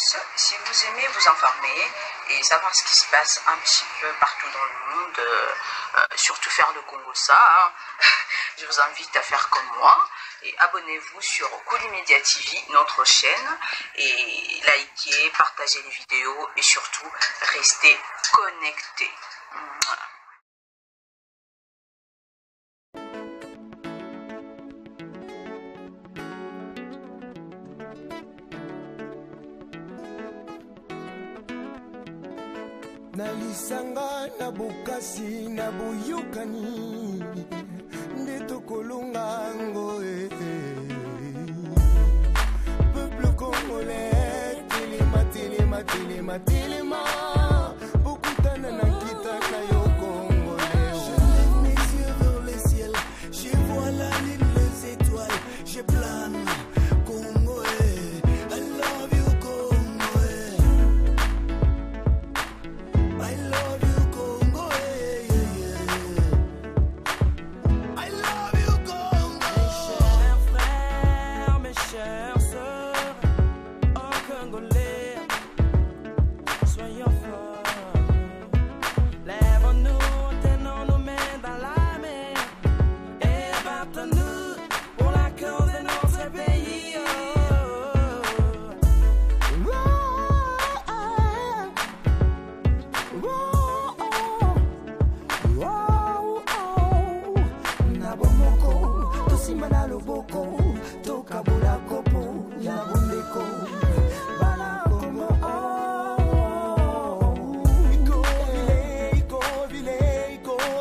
tous. Si vous aimez vous informer et savoir ce qui se passe un petit peu partout dans le monde, surtout faire le Congo ça, hein, je vous invite à faire comme moi et abonnez-vous sur Koulimedia TV, notre chaîne, et likez, partagez les vidéos et surtout restez connectés. Voilà. Nalisanga na bukasi na buyukani ndeto kolunga ngoe peuple congolais tilima tilima tilima tilima bukutana na kita na yo congolais. Je lève mes yeux vers le ciel, je vois la lune, les étoiles, je plane Congolais. I love you Congolais, I love you Congo, I love you Congo. Mes chers frères, mes chères sœurs, oh Congolais, soyons forts. Lèvons-nous, tenons nos mains dans la mer et battons-nous pour la cause de notre pays. Nabomoko, tosimana loboko, tokabula kopo, yabondeko, bala Congo. Iko vile, Congo.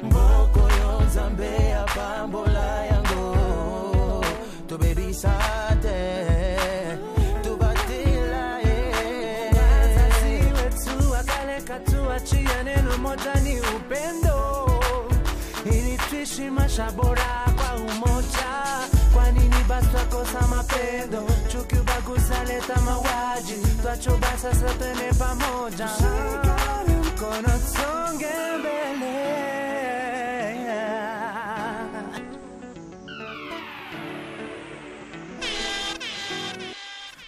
Mboko yo Nzambe ya bambola yango tobebisate tubatila wazazi wetu wakaleka tuachie neno moja ni upendo ili tuishi maisha bora kwa umoja. Kwa nini basi twakosa mapendo? Chuki, ubaguzi leta mauaji. Twachoba sasa twende pamoja, shikane mkono tusonge mbele.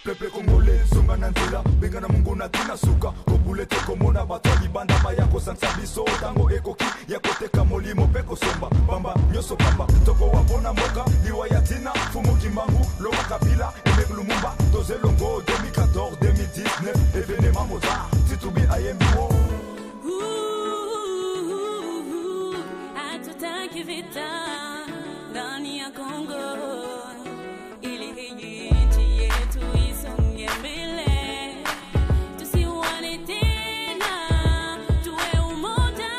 Peuple congolais, songa na nzela, benga na mungu na tina suka. Kobule te komona batali banda bayako sansa biso tango ekoki ya koteka molimo peko somba. Bamba nyoso pamba, toko wapona moka, liwa ya tina, fumu kimbangu, Laurent Kabila, Emek Lumumba, Toze Longo, 2014, 2019, événement Mozart, Titubi IMBO. Hatutaki vita ndani ya Kongo, ili hii nchi yetu isonge mbele, tusiwane tena, tuwe umoja.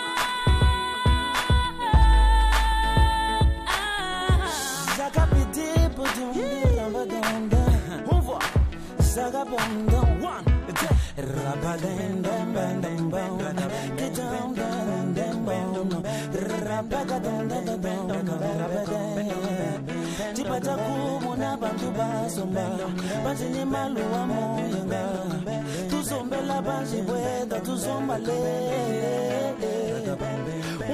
Zakapiti putumbi rabaganda, Zakapanda one, Rabaganda banda, get down banda, Rabaganda Tipata kumona bantu basomba, batini maluwa moyenga, tusombela banji weda, tusombale,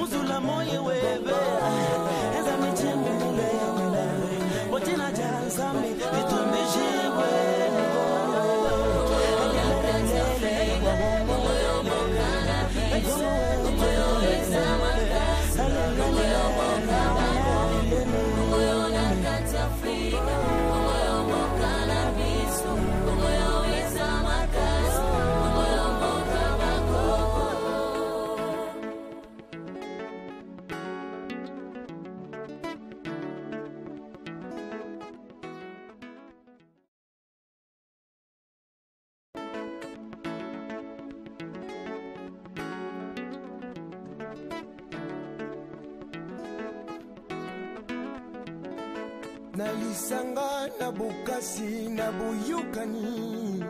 uzula moye webe, eza michimbi mule, botina janzami, itumbijiwe. Nalisanga na bukasi na buyukani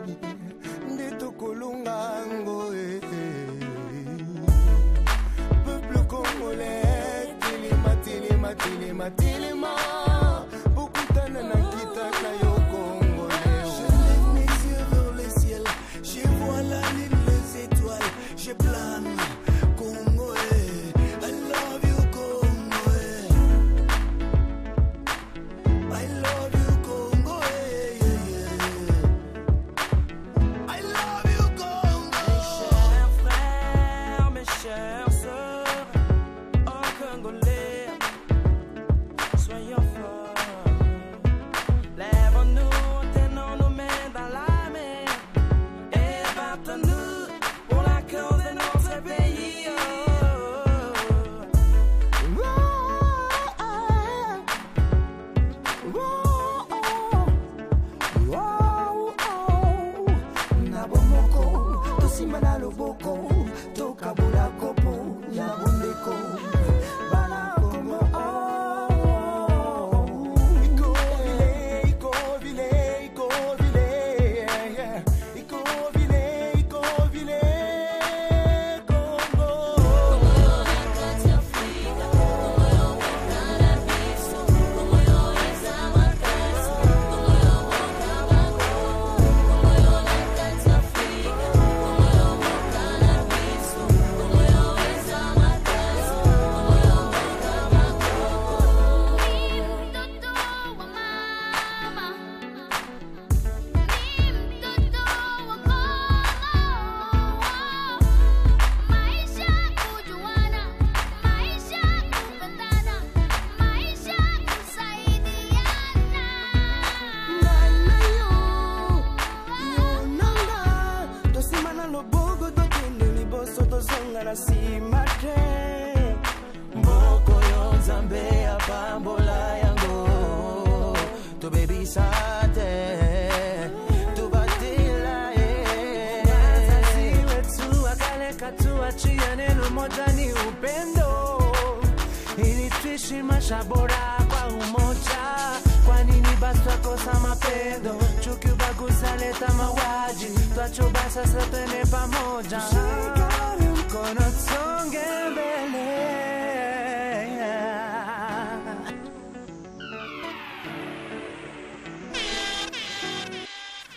Ndito kolungango Peuple congolais Tilima, tilima, tilima, tilima Bukutana na kita na yo congolais Je lève mes yeux vers le ciel Je vois la lune, les étoiles Je plane Congolais I love you Congolais I love you Congo, I love you Congo. Mes chers frères, mes chères sœurs, oh Congolais, soyons forts. Lèvons-nous, tenons nos mains dans la mer et battons-nous pour la cause de notre pays. Simana loboko, toka bola kopo, ya bondeko, bana komo. Iko vile, iko vile, iko vile, iko vile, iko vile, Congo. Mboko yo nzambe ya pambola yango to baby sate to batila wazazi wetu akale katuachia neno moja ni upendo ili tuishi maisha bora kwa umoja. Kwa nini basi twakosa mapendo? Chuki, ubaguzi leta mauaji. Twachoba sasa twende pamoja, shikane mkono tusonge mbele.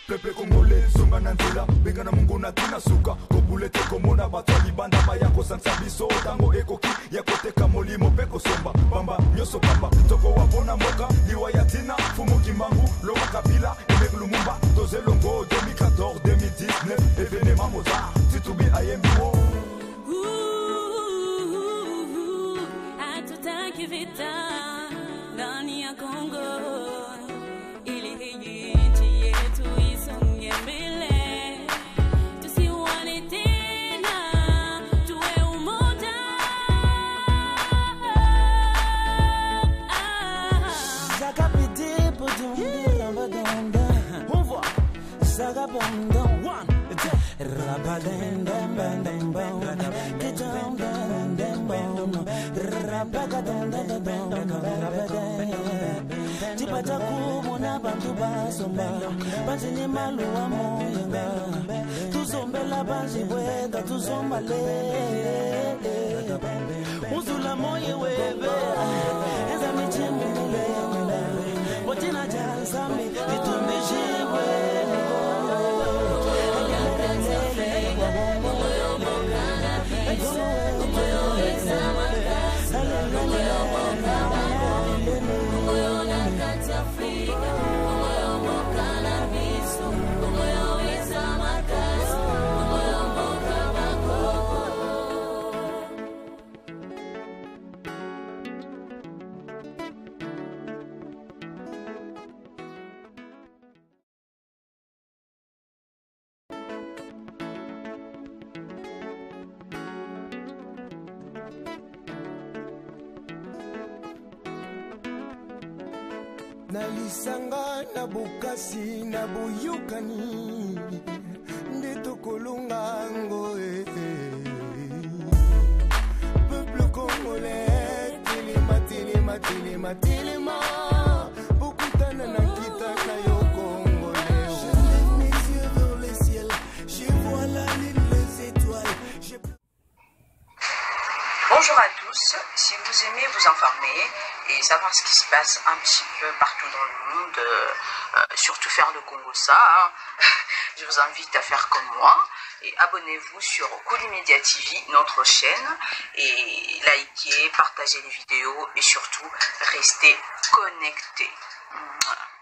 Peuple congolais, songa na nzela benga na mungu na tina suka kobule te komona bato ya libanda bayako sansa biso tango ekoki ya koteka molimo mpe kosomba pamba nyonso pamba toko wapona mboka liwa ya tina fumu kimbangu loma kabila emek lumumba tozelongo 2014 2019 evenema moza titubi ayembiwo hatutaki vita ndani ya Kongo ili hii nchi yetu isonge mbele, tusiwane tena, tuwe umoja. Zakapiti putumbi rabadanda, on voit Zakapanda one, rabadanda bandamba, kitamba bandamba, rabakadanda rabadanda. Tipata kumona bantu basomba, banjini maluwa moyenga, tusombela banji bweka, tusombale. Uzula moye webe, eza michimbi milele, watina jansami, itumijibwe. Nalisanga na bukasi na buyukani Ndito kolungango Peuple congolais Tilima, tilima, tilima, tilima Beaucoup Bonjour à tous, si vous aimez vous informer et savoir ce qui se passe un petit peu partout dans le monde, surtout faire le Congo-ça, hein, je vous invite à faire comme moi et abonnez-vous sur Koulimedia TV, notre chaîne, et likez, partagez les vidéos et surtout restez connectés. Voilà.